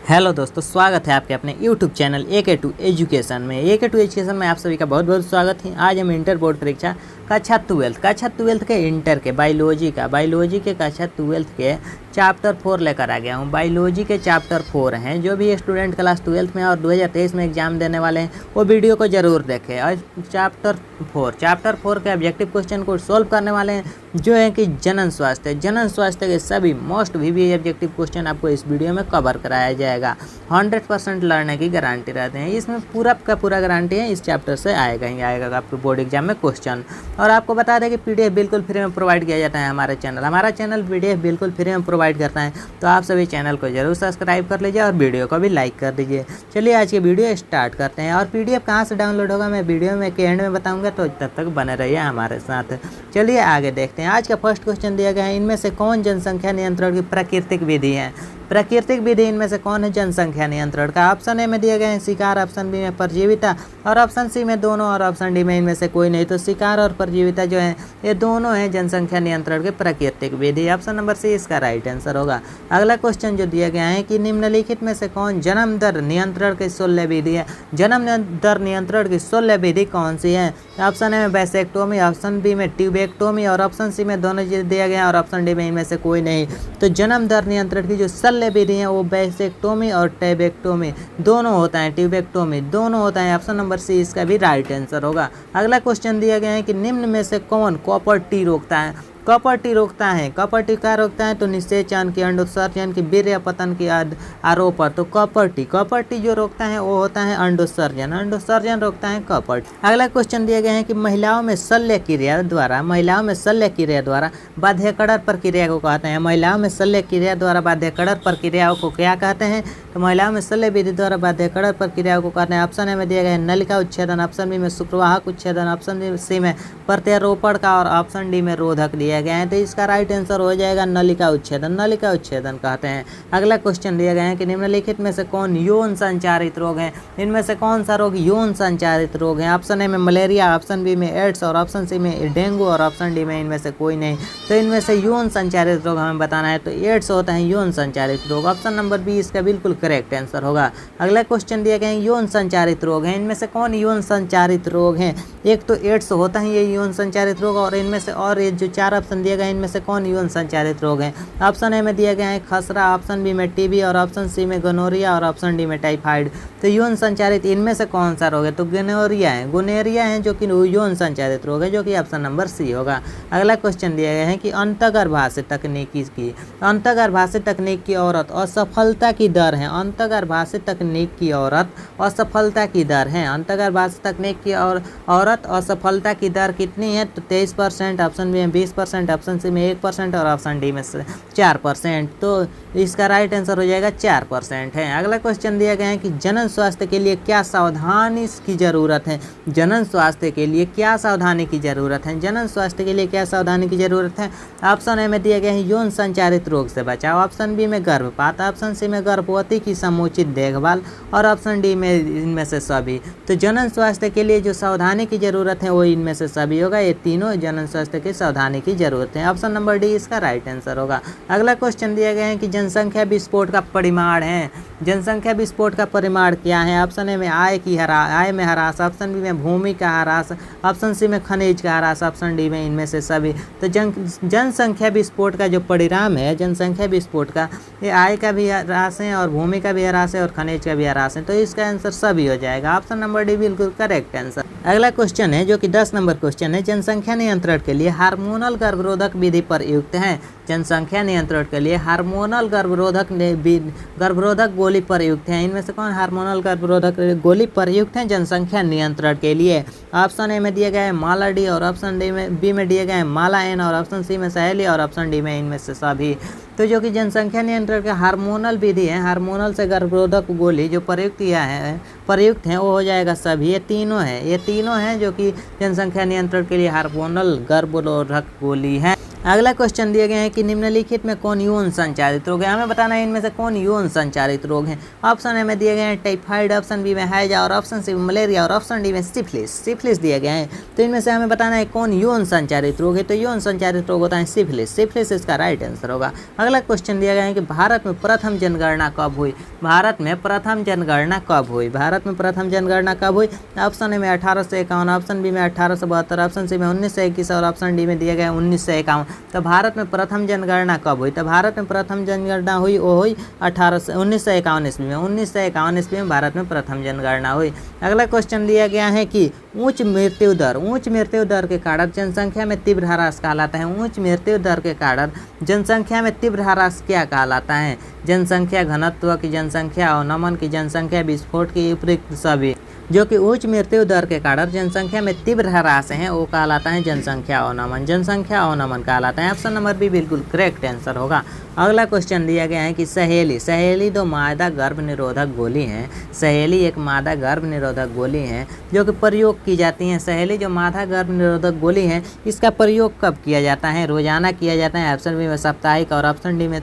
Hello दोस्तों, स्वागत है आपके अपने यूट्यूब चैनल AK2 एजुकेशन में। AK2 एजुकेशन में आप सभी का बहुत बहुत स्वागत है। आज हम इंटर बोर्ड परीक्षा कक्षा 12 के इंटर के बायोलॉजी के कक्षा 12 के चैप्टर 4 लेकर आ गया हूँ। बायोलॉजी के चैप्टर 4 हैं। जो भी स्टूडेंट क्लास 12 में और 2023 में एग्जाम देने वाले हैं वो वीडियो को ज़रूर देखें। और चैप्टर 4 के ऑब्जेक्टिव क्वेश्चन को सॉल्व करने वाले हैं, जो है कि जनन स्वास्थ्य के सभी मोस्ट भी ऑब्जेक्टिव क्वेश्चन आपको इस वीडियो में कवर कराया जाएगा। 100% लड़ने की गारंटी रहते हैं। इसमें पूरा का पूरा गारंटी है, इस चैप्टर से आएगा ही आएगा आपको बोर्ड एग्जाम में क्वेश्चन। और आपको बता दें कि PDF बिल्कुल फ्री में प्रोवाइड किया जाता है। हमारा चैनल PDF बिल्कुल फ्री में प्रोवाइड करता है, तो आप सभी चैनल को जरूर सब्सक्राइब कर लीजिए और वीडियो को भी लाइक कर दीजिए। चलिए आज की वीडियो स्टार्ट करते हैं। और PDF कहाँ से डाउनलोड होगा मैं वीडियो में के एंड में बताऊंगा, तो तब तक बने रहिए हमारे साथ। चलिए आगे देखते हैं। आज का फर्स्ट क्वेश्चन दिया गया है, इनमें से कौन जनसंख्या नियंत्रण की प्राकृतिक विधि है? प्राकृतिक विधि इनमें से कौन है जनसंख्या नियंत्रण का? ऑप्शन ए में दिए गए हैं शिकार, ऑप्शन बी में परजीविता और ऑप्शन सी में दोनों और ऑप्शन डी में इनमें से कोई नहीं। तो शिकार और परजीविता जो है ये दोनों हैं जनसंख्या नियंत्रण के प्राकृतिक विधि। ऑप्शन नंबर सी इसका राइट आंसर होगा। अगला क्वेश्चन जो दिया गया है कि निम्नलिखित में से कौन जन्म दर नियंत्रण की शल्य विधि है? जन्म दर नियंत्रण की शल्य विधि कौन सी है? ऑप्शन ए में वैसेक्टोमी, ऑप्शन बी में ट्यूबेक्टोमी और ऑप्शन सी में दोनों दिया गया और ऑप्शन डी में इनमें से कोई नहीं। तो जन्म दर नियंत्रण की जो शल्य विधि है वो वैसेक्टोमी और ट्यूबेक्टोमी दोनों होता है, ट्यूबेक्टोमी दोनों होता है। ऑप्शन नंबर सी इसका भी राइट आंसर होगा। अगला क्वेश्चन दिया गया है कि निम्न में से कौन कॉपर टी रोकता है? कॉपर टी रोकता है। कॉपर टी क्या रोकता है? तो निषेचन की, अंडोत्सर्जन की, वीर्य पतन की आरोपण। तो कॉपर टी जो रोकता है वो होता है अंडोत्सर्जन रोकता है कॉपर। अगला क्वेश्चन दिया गया है कि महिलाओं में शल्य क्रिया द्वारा बाध्यकरण प्रक्रिया को कहते हैं। महिलाओं में शल्य क्रिया द्वारा बाध्यकरण प्रक्रियाओं को क्या कहते हैं? तो महिलाओं में शल्य विधि द्वारा बाध्यकरण प्रक्रियाओं को कहते हैं। ऑप्शन ए में दिया गया है नलिका उच्छेदन, ऑप्शन बी में शुक्रवाहक उच्छेदन, ऑप्शन सी में प्रत्यारोपण का और ऑप्शन डी में रोधक दिया गया है। तो इसका राइट आंसर हो जाएगा नलिका उच्छेदन कहते हैं। अगला क्वेश्चन दिया गया है कि निम्नलिखित में से कौन यौन संचारित रोग है? इनमें से कौन सा रोग यौन संचारित रोग है? ऑप्शन ए में मलेरिया, ऑप्शन बी में एड्स और ऑप्शन सी में डेंगू और ऑप्शन डी में इनमें से कोई नहीं। तो इनमें से यौन संचारित रोग हमें बताना है, तो एड्स होता है यौन संचारित रोग। ऑप्शन नंबर बी इसका बिल्कुल करेक्ट आंसर होगा। अगला क्वेश्चन दिया गया है यौन संचारित रोग है। इनमें से कौन यौन संचारित रोग है? एक तो एड्स होता है ये यौन संचारित रोग, और इनमें से और ये जो चार ऑप्शन दिए गए इनमें से कौन यौन संचारित रोग है? ऑप्शन ए में दिया गया है खसरा, ऑप्शन बी में टीबी और ऑप्शन सी में गोनोरिया और ऑप्शन डी में टाइफाइड। तो यौन संचारित इनमें से कौन सा रोग है? तो गोनोरिया है जो कि यौन संचारित रोग है, जो कि ऑप्शन नंबर सी होगा। अगला क्वेश्चन दिया गया है कि अंतर्गर्भाशय तकनीक की औरत असफलता की दर है। अंतर्गर्भाशय तकनीक की औरत असफलता की दर है। अंतर्गर्भाशय तकनीक की औरत असफलता की दर कितनी है? तो 23%, ऑप्शन बी में 20%, ऑप्शन सी में 1% और ऑप्शन डी में 4%। तो इसका राइट आंसर हो जाएगा 4% है। अगला क्वेश्चन दिया गया है कि जनन स्वास्थ्य के लिए क्या सावधानी की जरूरत है? जनन स्वास्थ्य के लिए क्या सावधानी की जरूरत है? जनन स्वास्थ्य के लिए क्या सावधानी की जरूरत है? ऑप्शन ए में दिया गया है यौन संचारित रोग से बचाव, ऑप्शन बी में गर्भपात, ऑप्शन सी में गर्भवती की समुचित देखभाल और ऑप्शन डी में इनमें से सभी। तो जनन स्वास्थ्य के लिए जो सावधानी की जरूरत है वो इनमें से सभी होगा। ये तीनों जनन स्वास्थ्य की सावधानी की जरूरत है। ऑप्शन नंबर डी इसका राइट आंसर होगा। अगला क्वेश्चन दिया गया है कि जनसंख्या विस्फोट का परिमाण है। जनसंख्या विस्फोट का परिमाण क्या है? ऑप्शन ए में आय में ह्रास, ऑप्शन बी में भूमि का ह्रास, ऑप्शन सी में खनिज का ह्रास, ऑप्शन डी में इनमें से सभी। तो जनसंख्या विस्फोट का जो परिणाम है जनसंख्या विस्फोट का, ये आय का भी ह्रास है और भूमि का भी ह्रास है और खनिज का भी ह्रास है। तो इसका आंसर सभी हो जाएगा। ऑप्शन नंबर डी बिल्कुल करेक्ट आंसर। अगला क्वेश्चन है जो कि 10 नंबर क्वेश्चन है, जनसंख्या नियंत्रण के लिए हार्मोनल गर्भरोधक विधि प्रयुक्त है। जनसंख्या नियंत्रण के लिए हार्मोनल गर्भरोधक गोली प्रयुक्त है। इनमें से कौन हार्मोनल गर्भरोधक गोली प्रयुक्त है जनसंख्या नियंत्रण के लिए? ऑप्शन ए में दिया गया है माला डी और ऑप्शन बी में दिया गया है माला एन और ऑप्शन सी में सहेली और ऑप्शन डी में इनमें से सभी। तो जो कि जनसंख्या नियंत्रण के हार्मोनल विधि है, हार्मोनल से गर्भरोधक गोली जो प्रयुक्त है वो हो जाएगा सभी। ये तीनों हैं जो कि जनसंख्या नियंत्रण के लिए हार्मोनल गर्भरोधक गोली है। अगला क्वेश्चन दिए गए हैं कि निम्नलिखित में कौन यौन संचारित रोग है। हमें बताना है इनमें से कौन यौन संचारित रोग है। ऑप्शन ए में दिए गए हैं टाइफाइड, ऑप्शन बी में हैजा और ऑप्शन सी में मलेरिया और ऑप्शन डी में सिफिलिस दिए गए हैं। तो इनमें से हमें बताना है कौन यौन संचारित रोग है। तो यौन संचारित रोग होता है सिफिलिस इसका राइट आंसर होगा। अगला क्वेश्चन दिया गया है कि भारत में प्रथम जनगणना कब हुई। भारत में प्रथम जनगणना कब हुई। भारत में प्रथम जनगणना कब हुई। ऑप्शन ए में 1851, ऑप्शन बी में 1872, ऑप्शन सी में 1921 और ऑप्शन डी में दिया गया 1951। तो भारत में प्रथम जनगणना कब हुई। तो भारत में प्रथम जनगणना हुई वो हुई 1951 ईस्वी में। 1951 ईस्वी में भारत में प्रथम जनगणना हुई। अगला क्वेश्चन दिया गया है कि उच्च मृत्यु दर के कारण जनसंख्या में तीव्र ह्रास कहलाता है। उच्च मृत्यु दर के कारण जनसंख्या में तीव्र ह्रास क्या कहलाता है। जनसंख्या घनत्व की, जनसंख्या अवनमन की, जनसंख्या विस्फोट की, उपयुक्त सभी। जो कि उच्च मृत्यु दर के कारण जनसंख्या में तीव्र ह्रास है वो कहलाता है जनसंख्या अवनमन। जनसंख्या अवनमन कहलाता है। ऑप्शन नंबर बी बिल्कुल करेक्ट आंसर होगा। अगला क्वेश्चन दिया गया है कि सहेली दो मादा गर्भ निरोधक गोली हैं। सहेली एक मादा गर्भ निरोधक गोली है जो कि प्रयोग की जाती है। सहेली जो मादा गर्भ निरोधक गोली है इसका प्रयोग कब किया जाता है। रोजाना किया जाता है। ऑप्शन बी में साप्ताहिक और ऑप्शन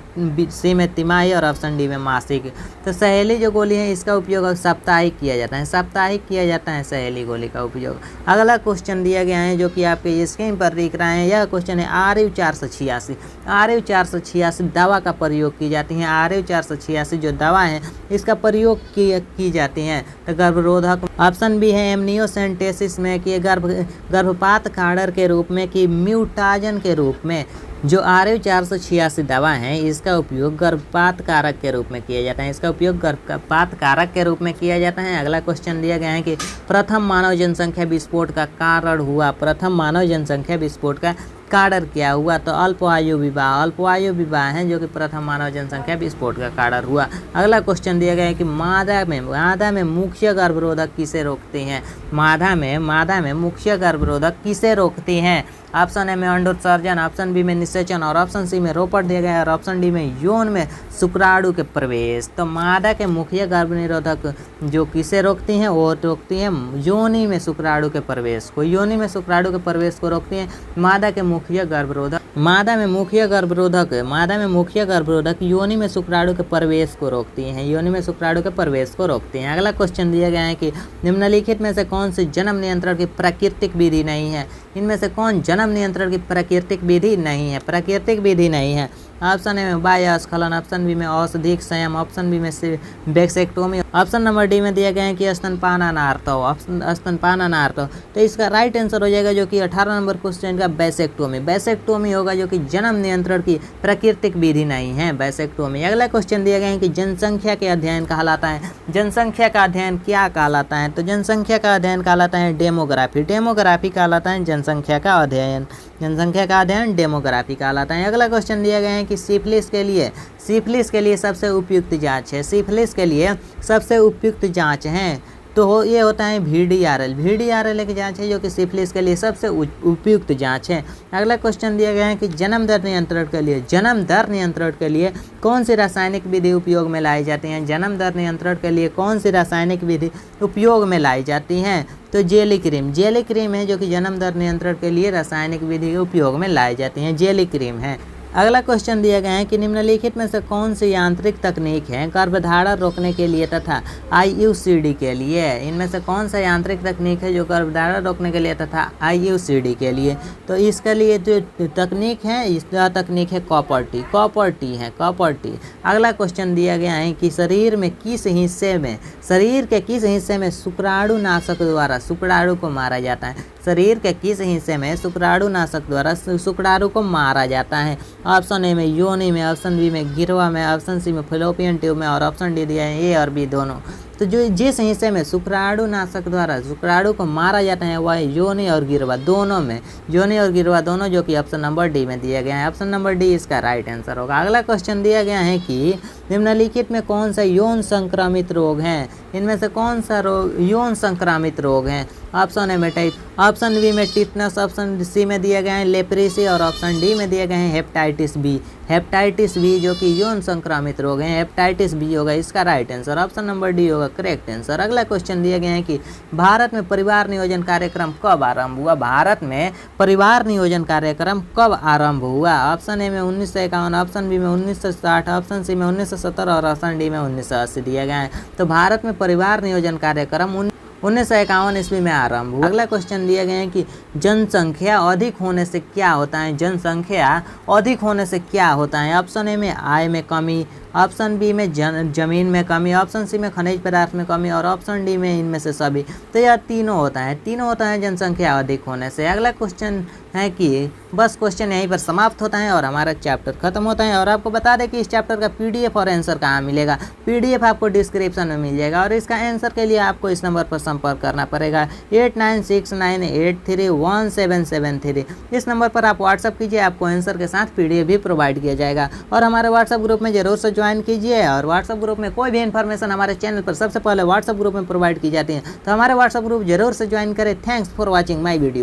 सी में तिमाही और ऑप्शन डी में मासिक। तो सहेली जो गोली है इसका उपयोग साप्ताहिक किया जाता है। साप्ताहिक किया जाता है सहेली गोली का उपयोग। अगला क्वेश्चन दिया गया है जो कि आपके स्क्रीन पर दिख रहा है। यह क्वेश्चन है RU 486 दवा का प्रयोग की जाती है। RU 486 जो दवा है इसका प्रयोग की जाती है। तो गर्भरोधक, ऑप्शन बी है एमनियोसेंटेसिस में कि गर्भपात कारक के रूप में कि म्यूटाजन के रूप में। जो RU 486 दवा है इसका उपयोग गर्भपात कारक के रूप में किया जाता है। इसका उपयोग गर्भपात कारक के रूप में किया जाता है। अगला क्वेश्चन दिया गया है कि प्रथम मानव जनसंख्या विस्फोट का कारण हुआ। प्रथम मानव जनसंख्या विस्फोट का कारण क्या हुआ। तो अल्पवायु विवाह है जो कि प्रथम मानव जनसंख्या विस्फोट का कारण हुआ। अगला क्वेश्चन दिया गया है कि मादा में मुख्य गर्भरोधक किसे रोकती हैं। मादा में मुख्य गर्भरोधक किसे रोकती हैं। ऑप्शन ए में अंडोत्सर्जन, ऑप्शन बी में निषेचन और ऑप्शन सी में रोपण दिया गया है और ऑप्शन डी में यौन में शुक्राणु के प्रवेश। तो मादा के मुख्य गर्भ निरोधक जो किसे रोकती हैं वो रोकती हैं योनि में शुक्राणु के प्रवेश को। योनि में शुक्राणु के प्रवेश को रोकती हैं मादा के मुख्य गर्भरोधक। मादा में मुख्य गर्भरोधक योनि में शुक्राणु के प्रवेश को रोकती हैं। योनि में शुक्राणु के प्रवेश को रोकती हैं। अगला क्वेश्चन दिया गया है कि निम्नलिखित में से कौन सी जन्म नियंत्रण की प्राकृतिक विधि नहीं है। इनमें से कौन जन्म नियंत्रण की प्राकृतिक विधि नहीं है। प्राकृतिक विधि नहीं है। ऑप्शन ए में बाह्यस्खलन, ऑप्शन बी में औषधिक संयम, ऑप्शन बी में वेक्सेक्टोमी, ऑप्शन नंबर डी में दिया गया है कि स्तनपान अनार्थ। तो इसका राइट आंसर हो जाएगा जो कि 18 नंबर क्वेश्चन का वैसेक्टोमी होगा जो कि जन्म नियंत्रण की प्राकृतिक विधि नहीं है, वैसेक्टोमी। अगला क्वेश्चन दिया गया है कि जनसंख्या के अध्ययन कहलाता है। जनसंख्या का अध्ययन क्या कहलाता है। तो जनसंख्या का अध्ययन कहलाता है डेमोग्राफी कहलाता है जनसंख्या का अध्ययन। डेमोग्राफी कहलाता है। अगला क्वेश्चन दिया गया है कि सिफिलिस के लिए सबसे उपयुक्त जांच है। सिफिलिस के लिए सबसे उपयुक्त जांच है तो ये होता है VDRL एक जांच है जो कि सिफिलिस के लिए सबसे उपयुक्त जांच है। अगला क्वेश्चन दिया गया है कि जन्म दर नियंत्रण के लिए कौन सी रासायनिक विधि उपयोग में लाई जाती हैं। जन्म दर नियंत्रण के लिए कौन सी रासायनिक विधि उपयोग में लाई जाती हैं। तो जेली क्रीम है जो कि जन्म दर नियंत्रण के लिए रासायनिक विधि उपयोग में लाई जाती हैं, जेली क्रीम है। अगला क्वेश्चन दिया गया है कि निम्नलिखित में से कौन सी यांत्रिक तकनीक है गर्भधारण रोकने के लिए तथा IUCD के लिए। इनमें से कौन सा यांत्रिक तकनीक है जो गर्भधारण रोकने के लिए तथा IUCD के लिए। तो इसके लिए जो तकनीक है इसका तकनीक है कॉपर्टी। अगला क्वेश्चन दिया गया है कि शरीर के किस हिस्से में शुक्राणु नाशक द्वारा शुक्राणु को मारा जाता है। शरीर के किस हिस्से में शुक्राणु नाशक द्वारा शुक्राणु को मारा जाता है। ऑप्शन ए में योनि में, ऑप्शन बी में गिरवा में, ऑप्शन सी में फैलोपियन ट्यूब में और ऑप्शन डी दिया है ए और बी दोनों। तो जो जिस हिस्से में शुक्राणु नाशक द्वारा शुक्राणु को मारा जाता है वह योनि और गिरवा दोनों में, योनि और गिरवा दोनों, जो कि ऑप्शन नंबर डी में दिया गया है। ऑप्शन नंबर डी इसका राइट आंसर होगा। अगला क्वेश्चन दिया गया है कि निम्नलिखित में कौन सा यौन संक्रमित रोग है। इनमें से कौन सा यौन संक्रमित रोग है। ऑप्शन ए में ऑप्शन बी में टिटनस, ऑप्शन सी में दिया गया है लेप्रेसी और ऑप्शन डी में दिया गया है हेपेटाइटिस बी जो कि यौन संक्रमित रोग है। हेपेटाइटिस बी होगा इसका right answer. Option number D होगा करेक्ट आंसर। अगला क्वेश्चन दिया गया है कि भारत में परिवार नियोजन कार्यक्रम कब आरंभ हुआ। भारत में परिवार नियोजन कार्यक्रम कब आरंभ हुआ। ऑप्शन ए में 1951, ऑप्शन बी में 1960, ऑप्शन सी में 1970 और ऑप्शन डी में 1980 दिया गया है। तो भारत में परिवार नियोजन कार्यक्रम 1951 ईस्वी में आरंभ हुआ। अगला क्वेश्चन दिया गया है कि जनसंख्या अधिक होने से क्या होता है। जनसंख्या अधिक होने से क्या होता है। ऑप्शन ए में आय में कमी, ऑप्शन बी में जमीन में कमी, ऑप्शन सी में खनिज पदार्थ में कमी और ऑप्शन डी में इनमें से सभी। तो यह तीनों होता है जनसंख्या अधिक होने से। अगला क्वेश्चन है कि बस क्वेश्चन यहीं पर समाप्त होता है और हमारा चैप्टर खत्म होता है। और आपको बता दें कि इस चैप्टर का पीडीएफ और आंसर कहाँ मिलेगा। पीडीएफ आपको डिस्क्रिप्शन में मिल जाएगा और इसका आंसर के लिए आपको इस नंबर पर संपर्क करना पड़ेगा 8969831773। इस नंबर पर आप व्हाट्सअप कीजिए, आपको आंसर के साथ पीडीएफ भी प्रोवाइड किया जाएगा। और हमारे व्हाट्सअप ग्रुप में जरूर से ज्वाइन कीजिए। और व्हाट्सअप ग्रुप में कोई भी इन्फॉर्मेशन हमारे चैनल पर सबसे पहले व्हाट्सअप ग्रुप में प्रोवाइड की जाती है, तो हमारे व्हाट्सअप ग्रुप जरूर से ज्वाइन करें। Thanks for watching my video.